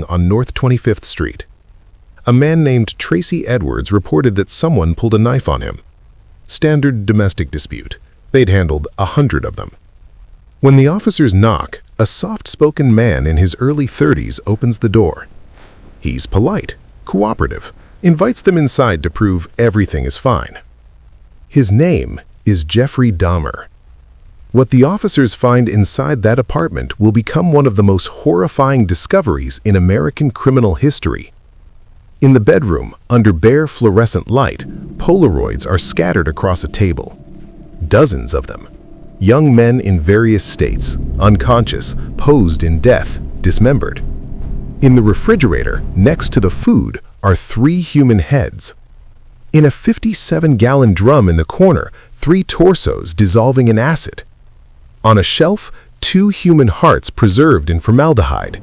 on North 25th Street. A man named Tracy Edwards reported that someone pulled a knife on him. Standard domestic dispute. They'd handled 100 of them. When the officers knock, a soft-spoken man in his early 30s opens the door. He's polite, cooperative, invites them inside to prove everything is fine. His name is Jeffrey Dahmer. What the officers find inside that apartment will become one of the most horrifying discoveries in American criminal history. In the bedroom, under bare fluorescent light, Polaroids are scattered across a table. Dozens of them. Young men in various states, unconscious, posed in death, dismembered. In the refrigerator, next to the food, are 3 human heads. In a 57-gallon drum in the corner, 3 torsos dissolving in acid. On a shelf, 2 human hearts preserved in formaldehyde.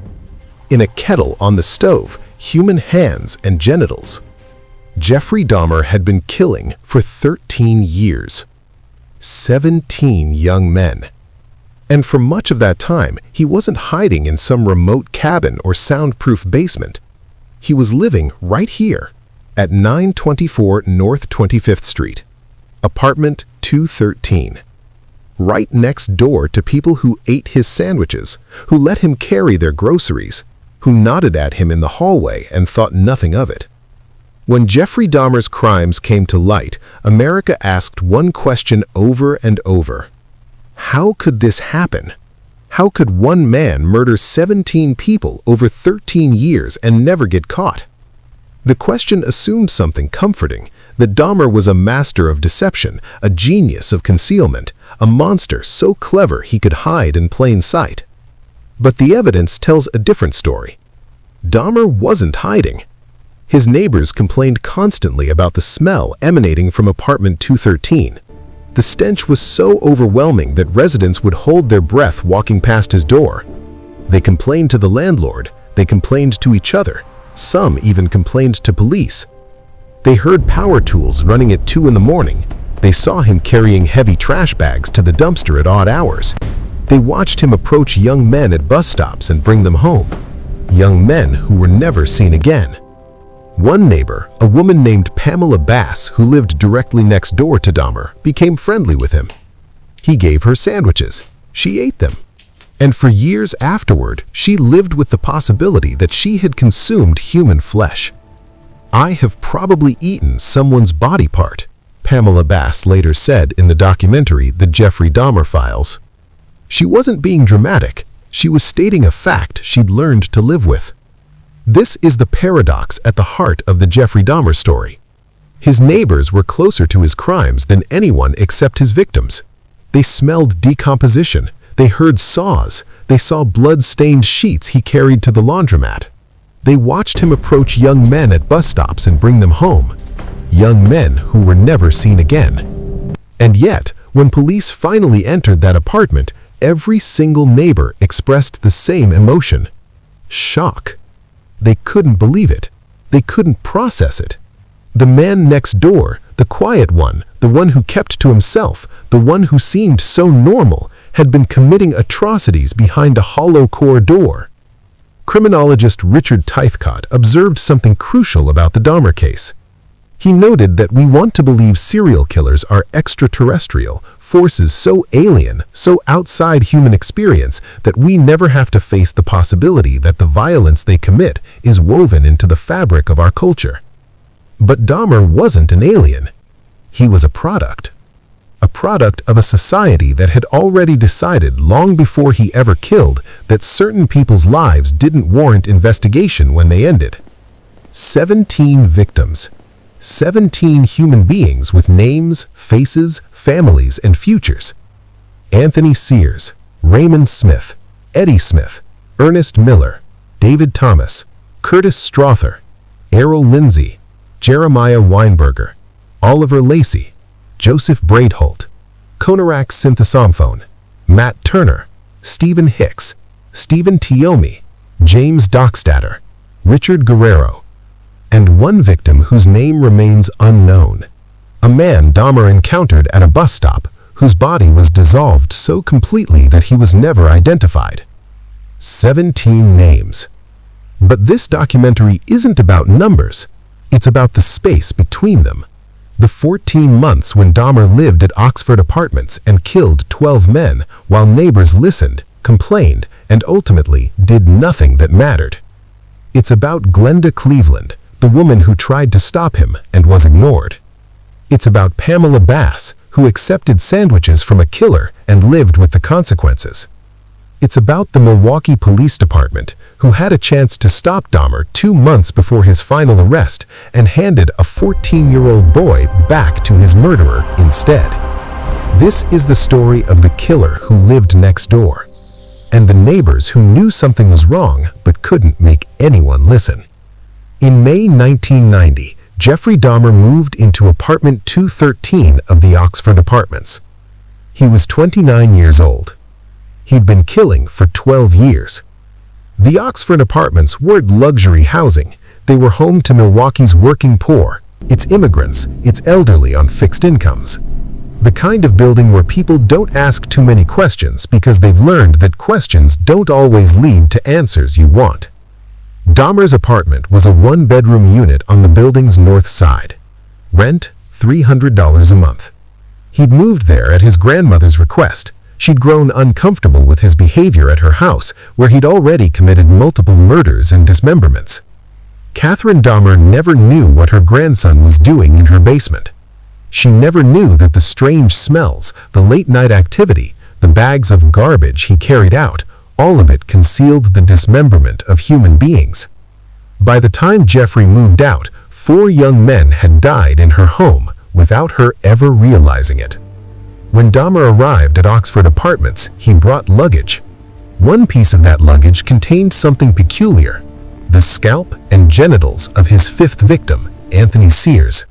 In a kettle on the stove, human hands and genitals. Jeffrey Dahmer had been killing for 13 years. 17 young men. And for much of that time, he wasn't hiding in some remote cabin or soundproof basement. He was living right here at 924 North 25th Street, apartment 213. Right next door to people who ate his sandwiches, who let him carry their groceries, who nodded at him in the hallway and thought nothing of it. When Jeffrey Dahmer's crimes came to light, America asked one question over and over. How could this happen? How could one man murder 17 people over 13 years and never get caught? The question assumed something comforting, that Dahmer was a master of deception, a genius of concealment, a monster so clever he could hide in plain sight. But the evidence tells a different story. Dahmer wasn't hiding. His neighbors complained constantly about the smell emanating from apartment 213. The stench was so overwhelming that residents would hold their breath walking past his door. They complained to the landlord, they complained to each other, some even complained to police. They heard power tools running at 2 in the morning. They saw him carrying heavy trash bags to the dumpster at odd hours. They watched him approach young men at bus stops and bring them home. Young men who were never seen again. One neighbor, a woman named Pamela Bass, who lived directly next door to Dahmer, became friendly with him. He gave her sandwiches. She ate them. And for years afterward, she lived with the possibility that she had consumed human flesh. "I have probably eaten someone's body part," Pamela Bass later said in the documentary The Jeffrey Dahmer Files. She wasn't being dramatic. She was stating a fact she'd learned to live with. This is the paradox at the heart of the Jeffrey Dahmer story. His neighbors were closer to his crimes than anyone except his victims. They smelled decomposition. They heard saws. They saw blood-stained sheets he carried to the laundromat. They watched him approach young men at bus stops and bring them home. Young men who were never seen again. And yet, when police finally entered that apartment, every single neighbor expressed the same emotion: shock. They couldn't believe it. They couldn't process it. The man next door, the quiet one, the one who kept to himself, the one who seemed so normal, had been committing atrocities behind a hollow core door. Criminologist Richard Tythcott observed something crucial about the Dahmer case. He noted that we want to believe serial killers are extraterrestrial, forces so alien, so outside human experience that we never have to face the possibility that the violence they commit is woven into the fabric of our culture. But Dahmer wasn't an alien. He was a product of a society that had already decided long before he ever killed that certain people's lives didn't warrant investigation when they ended. 17 victims. 17 human beings with names, faces, families, and futures. Anthony Sears, Raymond Smith, Eddie Smith, Ernest Miller, David Thomas, Curtis Strother, Errol Lindsay, Jeremiah Weinberger, Oliver Lacey, Joseph Braidholt, Konerak Sinthasomphone, Matt Turner, Stephen Hicks, Stephen Tiomi, James Dockstader, Richard Guerrero, and one victim whose name remains unknown. A man Dahmer encountered at a bus stop whose body was dissolved so completely that he was never identified. 17 names. But this documentary isn't about numbers. It's about the space between them. The 14 months when Dahmer lived at Oxford Apartments and killed 12 men while neighbors listened, complained, and ultimately did nothing that mattered. It's about Glenda Cleveland, the woman who tried to stop him and was ignored. It's about Pamela Bass, who accepted sandwiches from a killer and lived with the consequences. It's about the Milwaukee Police Department, who had a chance to stop Dahmer 2 months before his final arrest and handed a 14-year-old boy back to his murderer instead. This is the story of the killer who lived next door, and the neighbors who knew something was wrong but couldn't make anyone listen. In May 1990, Jeffrey Dahmer moved into apartment 213 of the Oxford Apartments. He was 29 years old. He'd been killing for 12 years. The Oxford Apartments weren't luxury housing. They were home to Milwaukee's working poor, its immigrants, its elderly on fixed incomes. The kind of building where people don't ask too many questions because they've learned that questions don't always lead to answers you want. Dahmer's apartment was a 1-bedroom unit on the building's north side. Rent, $300 a month. He'd moved there at his grandmother's request. She'd grown uncomfortable with his behavior at her house, where he'd already committed multiple murders and dismemberments. Catherine Dahmer never knew what her grandson was doing in her basement. She never knew that the strange smells, the late-night activity, the bags of garbage he carried out, all of it concealed the dismemberment of human beings. By the time Jeffrey moved out, 4 young men had died in her home without her ever realizing it. When Dahmer arrived at Oxford Apartments, he brought luggage. One piece of that luggage contained something peculiar: the scalp and genitals of his 5th victim, Anthony Sears,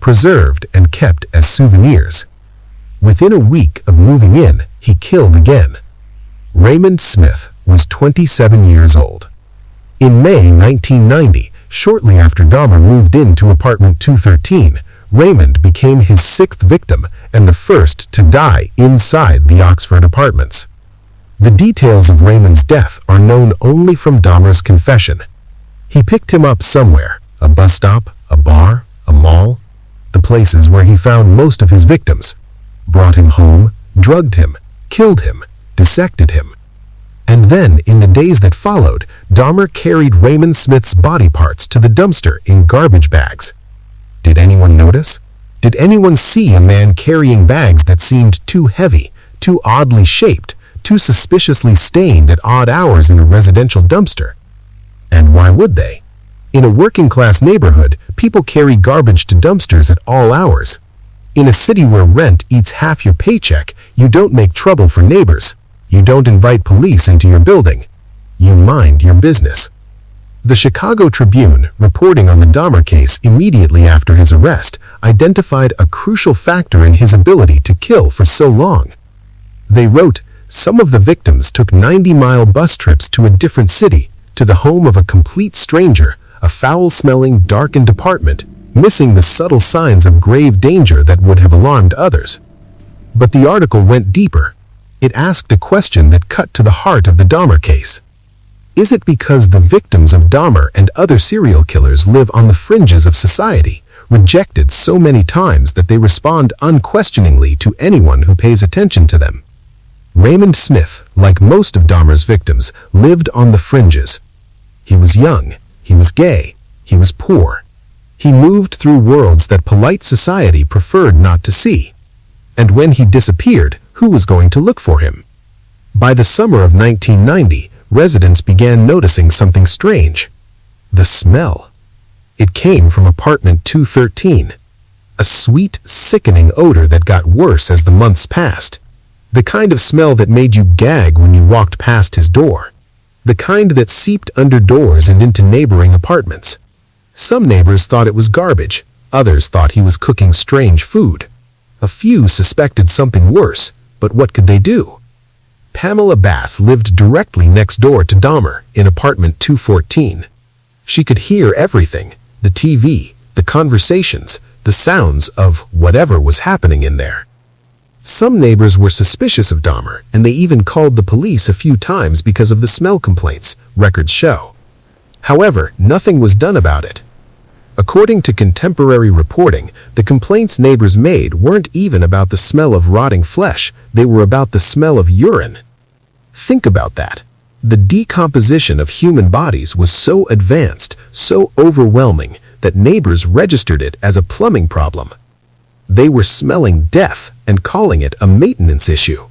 preserved and kept as souvenirs. Within a week of moving in, he killed again. Raymond Smith was 27 years old. In May 1990, shortly after Dahmer moved into apartment 213, Raymond became his 6th victim and the first to die inside the Oxford Apartments. The details of Raymond's death are known only from Dahmer's confession. He picked him up somewhere, a bus stop, a bar, a mall, the places where he found most of his victims, brought him home, drugged him, killed him, dissected him. And then, in the days that followed, Dahmer carried Raymond Smith's body parts to the dumpster in garbage bags. Did anyone notice? Did anyone see a man carrying bags that seemed too heavy, too oddly shaped, too suspiciously stained at odd hours in a residential dumpster? And why would they? In a working-class neighborhood, people carry garbage to dumpsters at all hours. In a city where rent eats half your paycheck, you don't make trouble for neighbors. You don't invite police into your building. You mind your business. The Chicago Tribune, reporting on the Dahmer case immediately after his arrest, identified a crucial factor in his ability to kill for so long. They wrote, "Some of the victims took 90-mile bus trips to a different city, to the home of a complete stranger, a foul-smelling, darkened apartment, missing the subtle signs of grave danger that would have alarmed others." But the article went deeper. It asked a question that cut to the heart of the Dahmer case. Is it because the victims of Dahmer and other serial killers live on the fringes of society, rejected so many times that they respond unquestioningly to anyone who pays attention to them? Raymond Smith, like most of Dahmer's victims, lived on the fringes. He was young, he was gay, he was poor. He moved through worlds that polite society preferred not to see. And when he disappeared, who was going to look for him? By the summer of 1990, residents began noticing something strange. The smell. It came from apartment 213. A sweet, sickening odor that got worse as the months passed. The kind of smell that made you gag when you walked past his door. The kind that seeped under doors and into neighboring apartments. Some neighbors thought it was garbage. Others thought he was cooking strange food. A few suspected something worse, but what could they do? Pamela Bass lived directly next door to Dahmer in apartment 214. She could hear everything: the TV, the conversations, the sounds of whatever was happening in there. Some neighbors were suspicious of Dahmer, and they even called the police a few times because of the smell complaints, records show. However, nothing was done about it. According to contemporary reporting, the complaints neighbors made weren't even about the smell of rotting flesh, they were about the smell of urine. Think about that. The decomposition of human bodies was so advanced, so overwhelming, that neighbors registered it as a plumbing problem. They were smelling death and calling it a maintenance issue.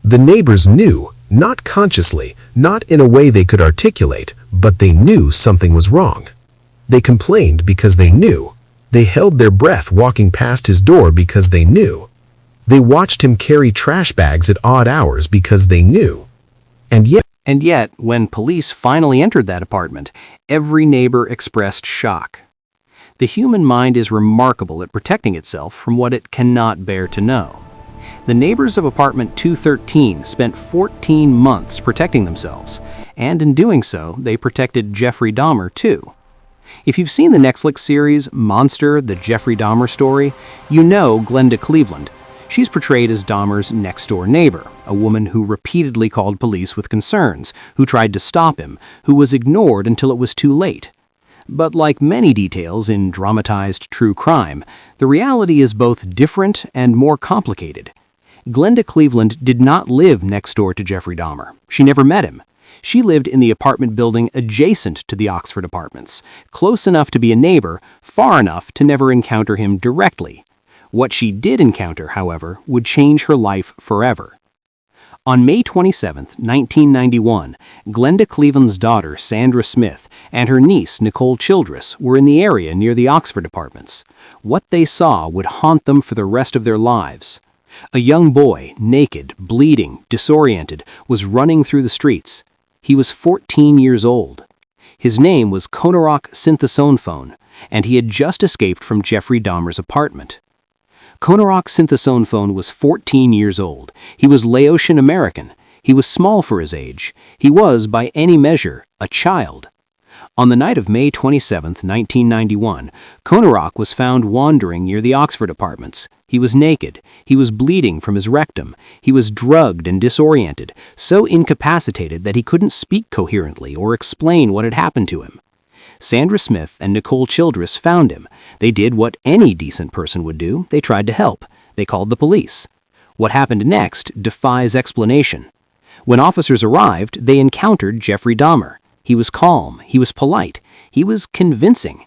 The neighbors knew, not consciously, not in a way they could articulate, but they knew something was wrong. They complained because they knew. They held their breath walking past his door because they knew. They watched him carry trash bags at odd hours because they knew. And yet, when police finally entered that apartment, every neighbor expressed shock. The human mind is remarkable at protecting itself from what it cannot bear to know. The neighbors of apartment 213 spent 14 months protecting themselves, and in doing so, they protected Jeffrey Dahmer too. If you've seen the Netflix series Monster, the Jeffrey Dahmer story, you know Glenda Cleveland. She's portrayed as Dahmer's next-door neighbor, a woman who repeatedly called police with concerns, who tried to stop him, who was ignored until it was too late. But like many details in dramatized true crime, the reality is both different and more complicated. Glenda Cleveland did not live next door to Jeffrey Dahmer. She never met him. She lived in the apartment building adjacent to the Oxford apartments, close enough to be a neighbor, far enough to never encounter him directly. What she did encounter, however, would change her life forever. On May 27, 1991, Glenda Cleveland's daughter, Sandra Smith, and her niece, Nicole Childress, were in the area near the Oxford apartments. What they saw would haunt them for the rest of their lives. A young boy, naked, bleeding, disoriented, was running through the streets. He was 14 years old. His name was Konerak Sinthasomphone, and he had just escaped from Jeffrey Dahmer's apartment. Konerak Sinthasomphone was 14 years old. He was Laotian American. He was small for his age. He was, by any measure, a child. On the night of May 27, 1991, Konerak was found wandering near the Oxford apartments. He was naked. He was bleeding from his rectum. He was drugged and disoriented, so incapacitated that he couldn't speak coherently or explain what had happened to him. Sandra Smith and Nicole Childress found him. They did what any decent person would do. They tried to help. They called the police. What happened next defies explanation. When officers arrived, they encountered Jeffrey Dahmer. He was calm. He was polite. He was convincing.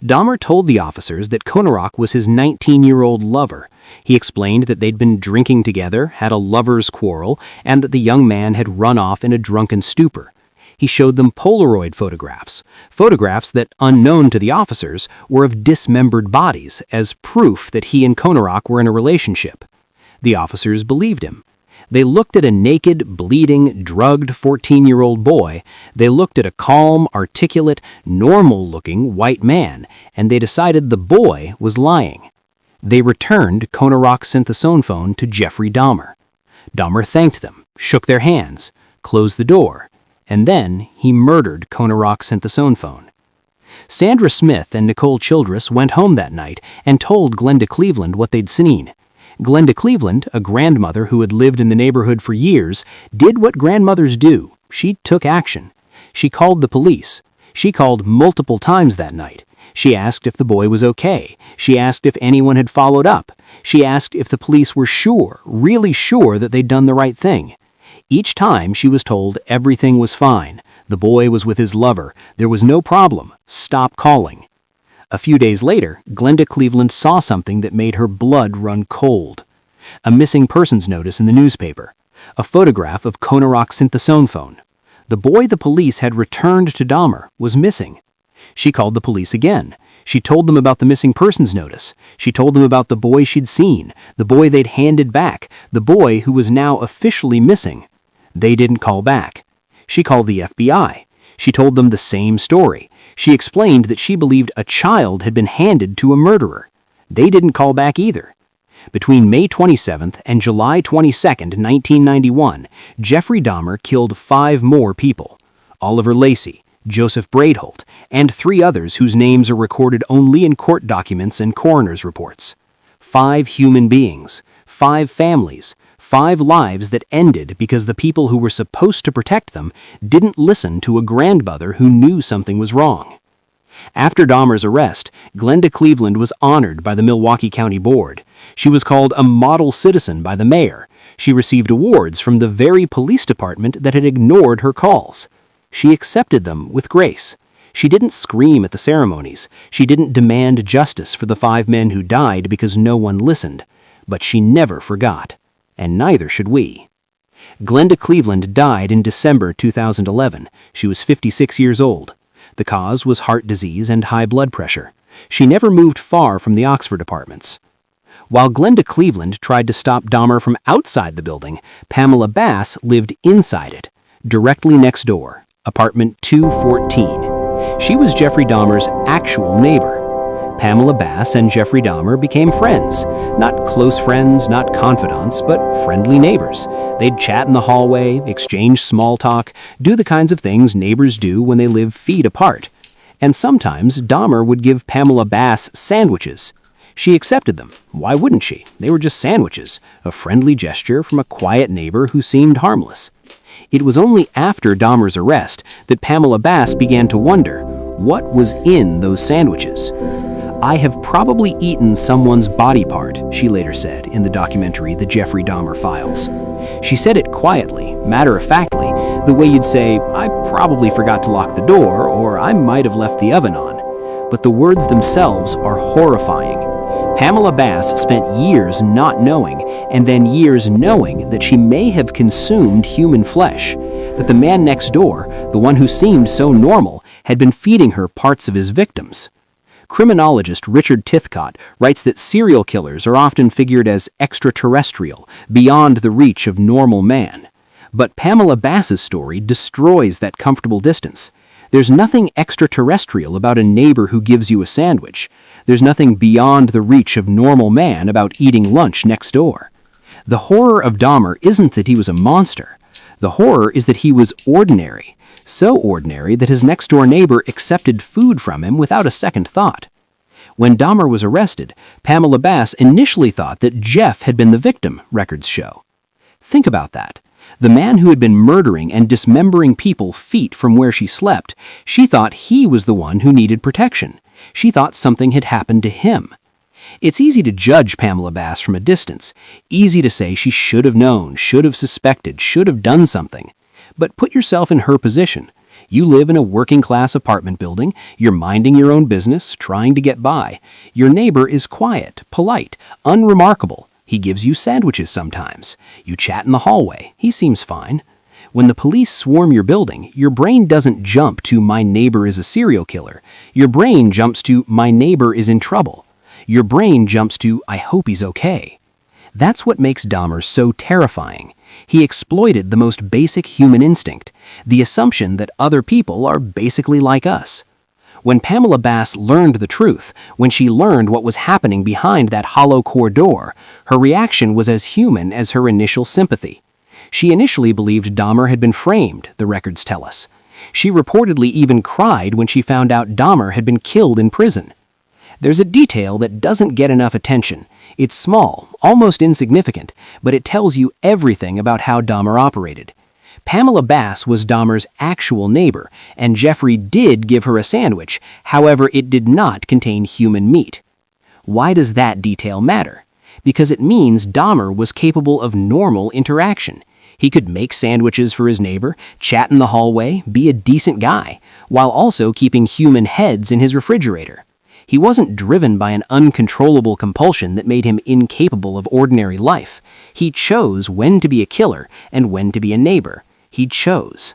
Dahmer told the officers that Konerak was his 19-year-old lover. He explained that they'd been drinking together, had a lover's quarrel, and that the young man had run off in a drunken stupor. He showed them Polaroid photographs that, unknown to the officers, were of dismembered bodies, as proof that he and Konerak were in a relationship. The officers believed him. They looked at a naked, bleeding, drugged 14-year-old boy. They looked at a calm, articulate, normal-looking white man, and they decided the boy was lying. They returned Konerak Sinthasomphone to Jeffrey Dahmer. Dahmer thanked them, shook their hands, closed the door, and then he murdered Konerak Sinthasomphone. Sandra Smith and Nicole Childress went home that night and told Glenda Cleveland what they'd seen. Glenda Cleveland, a grandmother who had lived in the neighborhood for years, did what grandmothers do. She took action. She called the police. She called multiple times that night. She asked if the boy was okay. She asked if anyone had followed up. She asked if the police were sure, really sure that they'd done the right thing. Each time she was told everything was fine. The boy was with his lover. There was no problem. Stop calling. A few days later, Glenda Cleveland saw something that made her blood run cold. A missing persons notice in the newspaper. A photograph of Konerak Sinthasomphone. The boy the police had returned to Dahmer was missing. She called the police again. She told them about the missing persons notice. She told them about the boy she'd seen, the boy they'd handed back, the boy who was now officially missing. They didn't call back. She called the FBI. She told them the same story. She explained that she believed a child had been handed to a murderer. They didn't call back either. Between May 27th and July 22nd, 1991, Jeffrey Dahmer killed 5 more people. Oliver Lacey, Joseph Braidholt, and 3 others whose names are recorded only in court documents and coroner's reports. 5 human beings, 5 families, 5 lives that ended because the people who were supposed to protect them didn't listen to a grandmother who knew something was wrong. After Dahmer's arrest, Glenda Cleveland was honored by the Milwaukee County Board. She was called a model citizen by the mayor. She received awards from the very police department that had ignored her calls. She accepted them with grace. She didn't scream at the ceremonies. She didn't demand justice for the 5 men who died because no one listened. But she never forgot. And neither should we. Glenda Cleveland died in December 2011. She was 56 years old. The cause was heart disease and high blood pressure. She never moved far from the Oxford apartments. While Glenda Cleveland tried to stop Dahmer from outside the building, Pamela Bass lived inside it, directly next door, apartment 214. She was Jeffrey Dahmer's actual neighbor. Pamela Bass and Jeffrey Dahmer became friends. Not close friends, not confidants, but friendly neighbors. They'd chat in the hallway, exchange small talk, do the kinds of things neighbors do when they live feet apart. And sometimes Dahmer would give Pamela Bass sandwiches. She accepted them. Why wouldn't she? They were just sandwiches, a friendly gesture from a quiet neighbor who seemed harmless. It was only after Dahmer's arrest that Pamela Bass began to wonder, what was in those sandwiches? "I have probably eaten someone's body part," she later said in the documentary The Jeffrey Dahmer Files. She said it quietly, matter-of-factly, the way you'd say, "I probably forgot to lock the door," or "I might have left the oven on." But the words themselves are horrifying. Pamela Bass spent years not knowing, and then years knowing that she may have consumed human flesh, that the man next door, the one who seemed so normal, had been feeding her parts of his victims. Criminologist Richard Tithcott writes that serial killers are often figured as extraterrestrial, beyond the reach of normal man. But Pamela Bass's story destroys that comfortable distance. There's nothing extraterrestrial about a neighbor who gives you a sandwich. There's nothing beyond the reach of normal man about eating lunch next door. The horror of Dahmer isn't that he was a monster. The horror is that he was ordinary. So ordinary that his next-door neighbor accepted food from him without a second thought. When Dahmer was arrested, Pamela Bass initially thought that Jeff had been the victim, records show. Think about that. The man who had been murdering and dismembering people feet from where she slept, she thought he was the one who needed protection. She thought something had happened to him. It's easy to judge Pamela Bass from a distance. Easy to say she should have known, should have suspected, should have done something. But put yourself in her position. You live in a working-class apartment building. You're minding your own business, trying to get by. Your neighbor is quiet, polite, unremarkable. He gives you sandwiches sometimes. You chat in the hallway. He seems fine. When the police swarm your building, your brain doesn't jump to "my neighbor is a serial killer." Your brain jumps to "my neighbor is in trouble." Your brain jumps to "I hope he's okay." That's what makes Dahmer so terrifying. He exploited the most basic human instinct, the assumption that other people are basically like us. When Pamela Bass learned the truth, when she learned what was happening behind that hollow core door, her reaction was as human as her initial sympathy. She initially believed Dahmer had been framed, the records tell us. She reportedly even cried when she found out Dahmer had been killed in prison. There's a detail that doesn't get enough attention. It's small, almost insignificant, but it tells you everything about how Dahmer operated. Pamela Bass was Dahmer's actual neighbor, and Jeffrey did give her a sandwich, however it did not contain human meat. Why does that detail matter? Because it means Dahmer was capable of normal interaction. He could make sandwiches for his neighbor, chat in the hallway, be a decent guy, while also keeping human heads in his refrigerator. He wasn't driven by an uncontrollable compulsion that made him incapable of ordinary life. He chose when to be a killer and when to be a neighbor. He chose.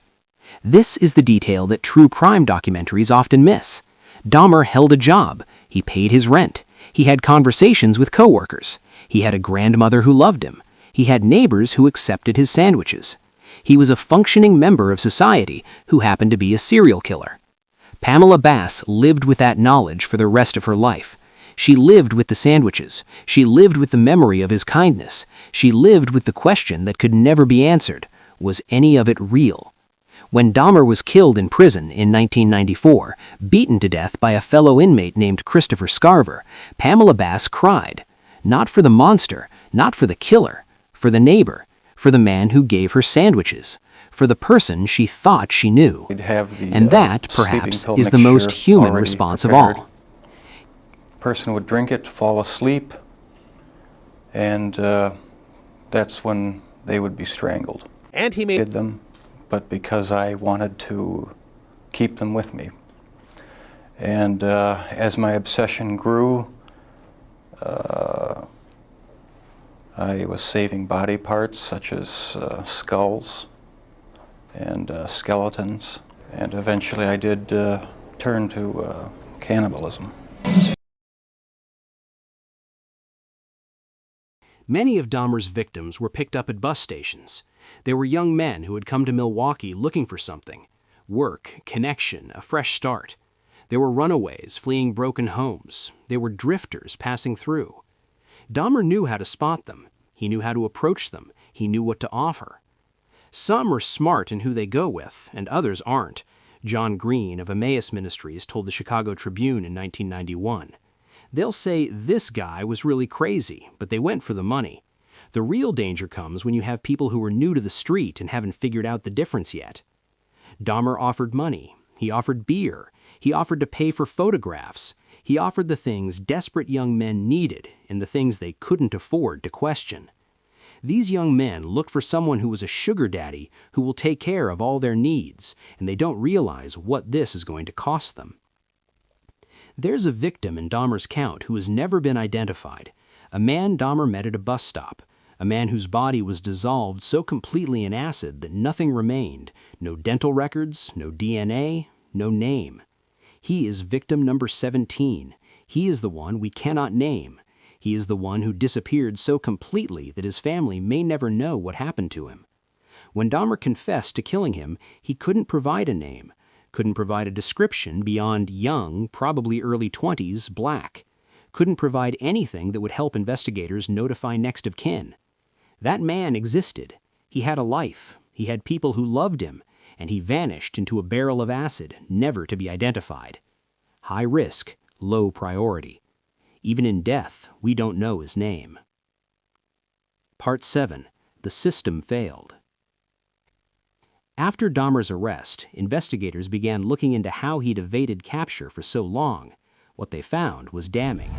This is the detail that true crime documentaries often miss. Dahmer held a job. He paid his rent. He had conversations with coworkers. He had a grandmother who loved him. He had neighbors who accepted his sandwiches. He was a functioning member of society who happened to be a serial killer. Pamela Bass lived with that knowledge for the rest of her life. She lived with the sandwiches. She lived with the memory of his kindness. She lived with the question that could never be answered. Was any of it real? When Dahmer was killed in prison in 1994, beaten to death by a fellow inmate named Christopher Scarver, Pamela Bass cried. Not for the monster, not for the killer, for for the neighbor, for the man who gave her sandwiches, for the person she thought she knew. And that, perhaps, is the most human response of all. Person would drink it, fall asleep, and that's when they would be strangled. And he made them, but because I wanted to keep them with me. And as my obsession grew, I was saving body parts such as skulls and skeletons, and eventually I did turn to cannibalism. Many of Dahmer's victims were picked up at bus stations. They were young men who had come to Milwaukee looking for something: work, connection, a fresh start. They were runaways fleeing broken homes. They were drifters passing through. Dahmer knew how to spot them. He knew how to approach them. He knew what to offer. Some are smart in who they go with, and others aren't. John Green of Emmaus Ministries told the Chicago Tribune in 1991. They'll say this guy was really crazy, but they went for the money. The real danger comes when you have people who are new to the street and haven't figured out the difference yet. Dahmer offered money. He offered beer. He offered to pay for photographs. He offered the things desperate young men needed and the things they couldn't afford to question. These young men looked for someone who was a sugar daddy who will take care of all their needs, and they don't realize what this is going to cost them. There's a victim in Dahmer's count who has never been identified, a man Dahmer met at a bus stop, a man whose body was dissolved so completely in acid that nothing remained, no dental records, no DNA, no name. He is victim number 17. He is the one we cannot name. He is the one who disappeared so completely that his family may never know what happened to him. When Dahmer confessed to killing him, he couldn't provide a name, couldn't provide a description beyond young, probably early 20s, black, couldn't provide anything that would help investigators notify next of kin. That man existed. He had a life. He had people who loved him, and he vanished into a barrel of acid, never to be identified. High risk, low priority. Even in death, we don't know his name. Part 7. The system failed. After Dahmer's arrest, investigators began looking into how he'd evaded capture for so long. What they found was damning.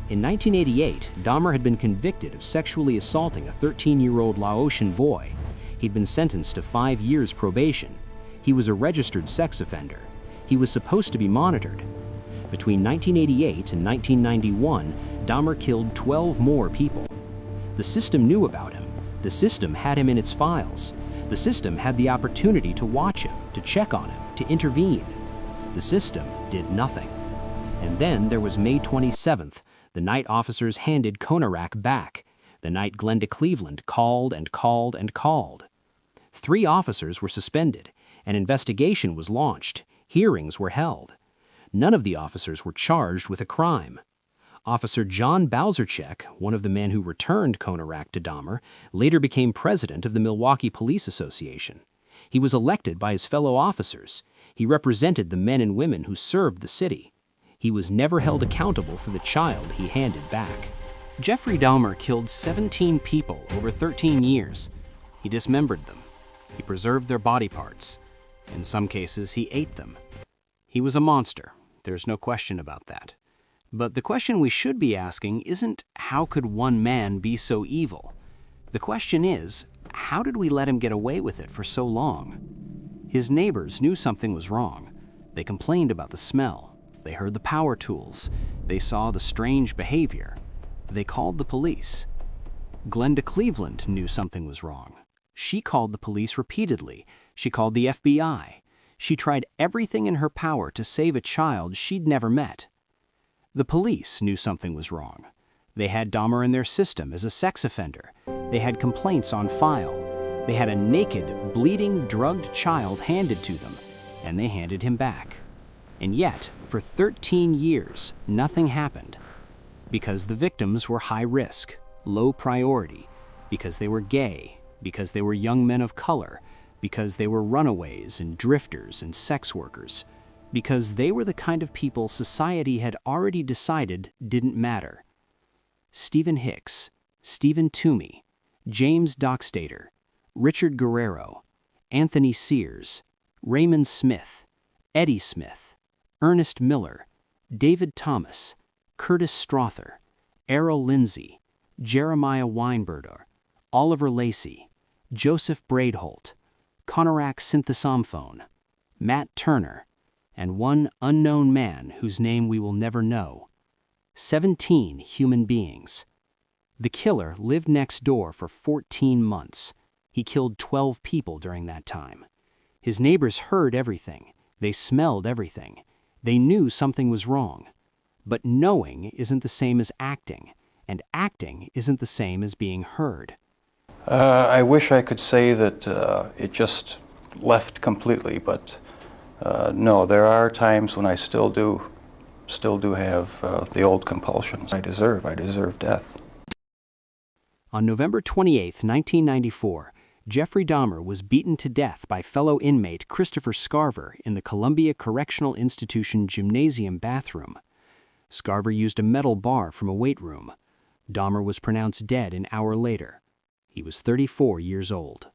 In 1988, Dahmer had been convicted of sexually assaulting a 13-year-old Laotian boy. He'd been sentenced to 5 years probation. He was a registered sex offender. He was supposed to be monitored. Between 1988 and 1991, Dahmer killed 12 more people. The system knew about him. The system had him in its files. The system had the opportunity to watch him, to check on him, to intervene. The system did nothing. And then there was May 27th, the night officers handed Konerak back, the night Glenda Cleveland called and called and called. 3 officers were suspended. An investigation was launched. Hearings were held. None of the officers were charged with a crime. Officer John Bowserchek, one of the men who returned Konerak to Dahmer, later became president of the Milwaukee Police Association. He was elected by his fellow officers. He represented the men and women who served the city. He was never held accountable for the child he handed back. Jeffrey Dahmer killed 17 people over 13 years. He dismembered them. He preserved their body parts. In some cases, he ate them. He was a monster. There's no question about that. But the question we should be asking isn't, how could one man be so evil? The question is, how did we let him get away with it for so long? His neighbors knew something was wrong. They complained about the smell. They heard the power tools. They saw the strange behavior. They called the police. Glenda Cleveland knew something was wrong. She called the police repeatedly. She called the FBI. She tried everything in her power to save a child she'd never met. The police knew something was wrong. They had Dahmer in their system as a sex offender. They had complaints on file. They had a naked, bleeding, drugged child handed to them, and they handed him back. And yet, for 13 years, nothing happened. Because the victims were high risk, low priority, because they were gay, because they were young men of color, because they were runaways and drifters and sex workers, because they were the kind of people society had already decided didn't matter. Stephen Hicks, Stephen Toomey, James Dockstader, Richard Guerrero, Anthony Sears, Raymond Smith, Eddie Smith, Ernest Miller, David Thomas, Curtis Strother, Errol Lindsay, Jeremiah Weinberger, Oliver Lacey, Joseph Braidholt, Konerak Sinthasomphone, Matt Turner, and one unknown man whose name we will never know. 17 human beings. The killer lived next door for 14 months. He killed 12 people during that time. His neighbors heard everything. They smelled everything. They knew something was wrong. But knowing isn't the same as acting, and acting isn't the same as being heard. I wish I could say that it just left completely, but no, there are times when I still do have the old compulsions. I deserve death. On November 28, 1994, Jeffrey Dahmer was beaten to death by fellow inmate Christopher Scarver in the Columbia Correctional Institution gymnasium bathroom. Scarver used a metal bar from a weight room. Dahmer was pronounced dead an hour later. He was 34 years old.